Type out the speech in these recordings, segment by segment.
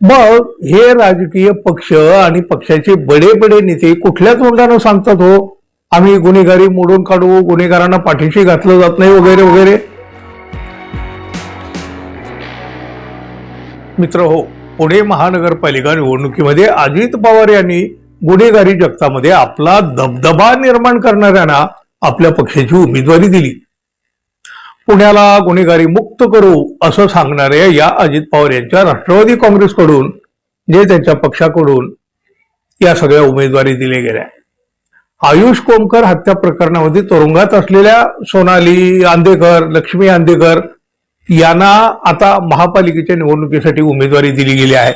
मग हे राजकीय पक्ष आणि पक्षाचे बडे बडे नेते कुठल्या तोंडानं सांगतात हो आम्ही गुन्हेगारी मोडून काढू, गुन्हेगारांना पाठीशी घातलं जात नाही वगैरे वगैरे. मित्र हो, पुणे महानगरपालिका निवडणुकीमध्ये अजित पवार यांनी गुन्हेगारी जगतामध्ये आपला दबदबा निर्माण करणाऱ्यांना आपल्या पक्षाची उमेदवारी दिली. पुण्याला गुन्हेगारी मुक्त करू असं सांगणाऱ्या या अजित पवार यांच्या राष्ट्रवादी काँग्रेसकडून जे त्यांच्या पक्षाकडून या सगळ्या उमेदवारी दिल्या गेल्या. आयुष कोमकर हत्या प्रकरणामध्ये तुरुंगात असलेल्या सोनाली आंदेकर, लक्ष्मी आंदेकर यांना आता महापालिकेच्या निवडणुकीसाठी उमेदवारी दिली गेली आहे.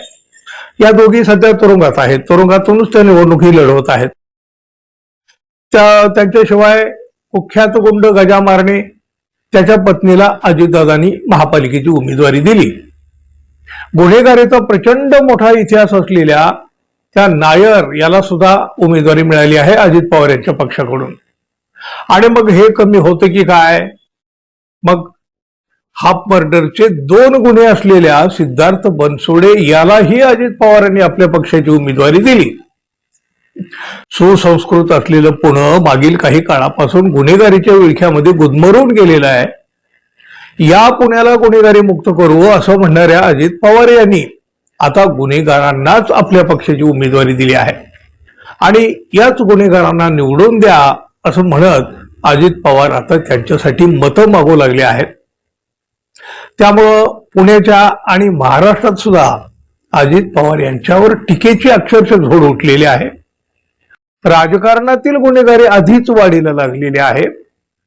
या दोघी सध्या तुरुंगात आहेत, तुरुंगातूनच त्या निवडणुकी लढवत आहेत. त्यांच्याशिवाय कुख्यात गुंड गजा मारणे त्याच्या पत्नीला अजितदादांनी महापालिकेची उमेदवारी दिली. गुन्हेगारीचा प्रचंड मोठा इतिहास असलेल्या त्या नायर याला सुद्धा उमेदवारी मिळाली आहे अजित पवार यांच्या पक्षाकडून. आणि मग हे कमी होतं की काय? मग हाफ मर्डरचे 2 गुन्हे असलेल्या सिद्धार्थ बनसोडे यालाही अजित पवारांनी आपल्या पक्षाची उमेदवारी दिली. सुसंस्कृत असलेलं पुणे मागील काही काळापासून गुन्हेगारीच्या विळख्यामध्ये गुदमरून गेलेलं आहे. या पुण्याला गुन्हेगारी मुक्त करू असं म्हणणाऱ्या अजित पवार यांनी आता गुन्हेगारांनाच आपल्या पक्षाची उमेदवारी दिली आहे. आणि याच गुन्हेगारांना निवडून द्या असं म्हणत अजित पवार आता त्यांच्यासाठी मतं मागू लागले आहेत. त्यामुळं पुण्याच्या आणि महाराष्ट्रात सुद्धा अजित पवार यांच्यावर टीकेची अक्षरशः झोड उठलेली आहे. राजकारणातील गुन्हेगारी आधीच वाढीला लागलेली आहे.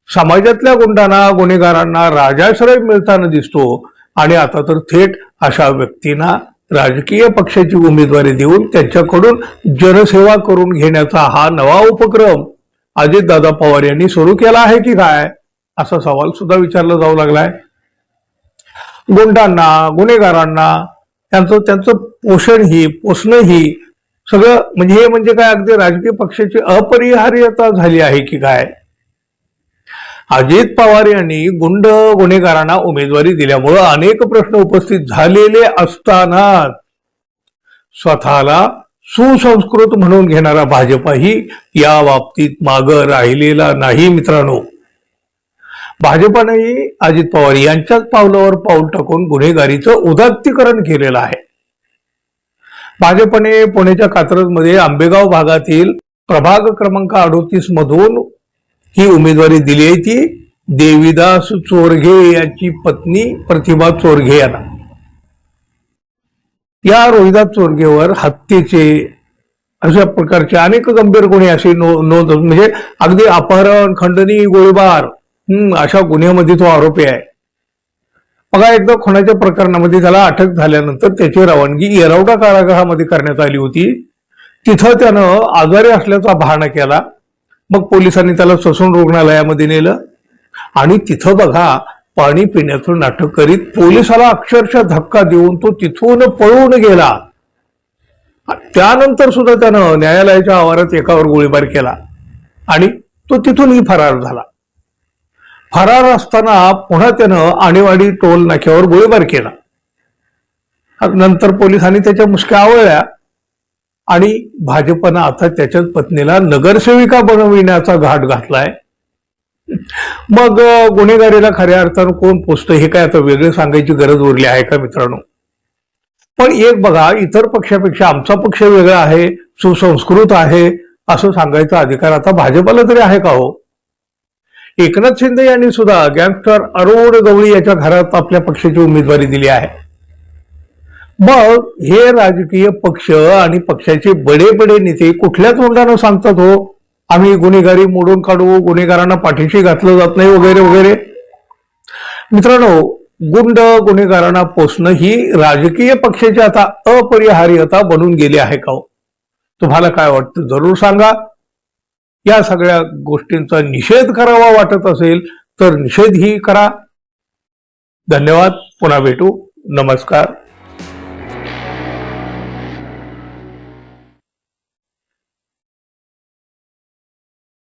समाजातल्या गुंडांना, गुन्हेगारांना राजाश्रय मिळताना दिसतो आणि आता तर थेट अशा व्यक्तींना राजकीय पक्षाची उमेदवारी देऊन त्यांच्याकडून जनसेवा करून घेण्याचा हा नवा उपक्रम अजितदादा पवार यांनी सुरू केला आहे की काय, असा सवाल सुद्धा विचारला जाऊ लागलाय. गुंडांना, गुन्हेगारांना त्यांचं पोषणही पोषणही सगळं म्हणजे काय अगदी राजकीय पक्षाची अपरिहार्यता झाली आहे की काय? अजित पवार यांनी गुंड गुन्हेगारांना उमेदवारी दिल्यामुळे अनेक प्रश्न उपस्थित झालेले असताना स्वतःला सुसंस्कृत म्हणून घेणारा भाजपाही या बाबतीत मागं राहिलेला नाही. मित्रांनो, भाजपानेही अजित पवार यांच्याच पावलावर पाऊल टाकून गुन्हेगारीचं उदात्तीकरण केलेलं आहे. भाजपने पुण्याच्या कात्रजमध्ये आंबेगाव भागातील प्रभाग क्रमांक 38 मधून ही उमेदवारी दिली आहे. ती देवीदास चोरघे यांची पत्नी प्रतिभा चोरघे यांना. या रोहिदास चोरघेवर हत्येचे अशा प्रकारचे अनेक गंभीर गुन्हे असे नोंद म्हणजे अगदी अपहरण, खंडणी, गोळीबार अशा गुन्ह्यामध्ये तो आरोपी आहे. बघा, एकदा खुनाच्या प्रकरणामध्ये त्याला अटक झाल्यानंतर त्याची रवानगी येरवडा कारागृहामध्ये करण्यात आली होती. तिथं त्यानं आजारी असल्याचा बहाणा केला. मग पोलिसांनी त्याला ससून रुग्णालयामध्ये नेलं आणि तिथं बघा पाणी पिण्याचं नाटक करीत पोलिसाला अक्षरशः धक्का देऊन तो तिथून पळून गेला. त्यानंतर सुद्धा त्यानं न्यायालयाच्या आवारात एकावर गोळीबार केला आणि तो तिथूनही फरार झाला. फरार असताना पुन्हा त्यानं आणेवाडी टोल नाक्यावर गोळीबार केला. नंतर पोलिसांनी त्याच्या मुसक्या आवळल्या आणि भाजपनं आता त्याच्याच पत्नीला नगरसेविका बनविण्याचा घाट घातलाय. मग गुन्हेगारीला खऱ्या अर्थानं कोण पोचतं हे काय आता वेगळं सांगायची गरज उरली आहे का मित्रांनो? पण एक बघा, इतर पक्षापेक्षा आमचा पक्ष वेगळा आहे, सुसंस्कृत आहे असं सांगायचा अधिकार आता भाजपला तरी आहे का हो? एकनाथ शिंदे यांनी सुद्धा गँगस्टर अरुण गवळी याच्या घरात आपल्या पक्षाची उमेदवारी दिली आहे. मग हे राजकीय पक्ष आणि पक्षाचे बडे बडे नेते कुठल्या तोंडानं सांगतात हो आम्ही गुन्हेगारी मोडून काढू, गुन्हेगारांना पाठीशी घातलं जात नाही वगैरे वगैरे. मित्रांनो, गुंड गुन्हेगारांना पोसणं ही राजकीय पक्षाची आता अपरिहार्यता बनून गेली आहे का हो? तुम्हाला काय वाटतं जरूर सांगा. या सगळ्या गोष्टींचा निषेध करावा वाटत असेल तर निषेधही करा. धन्यवाद. पुन्हा भेटू. नमस्कार.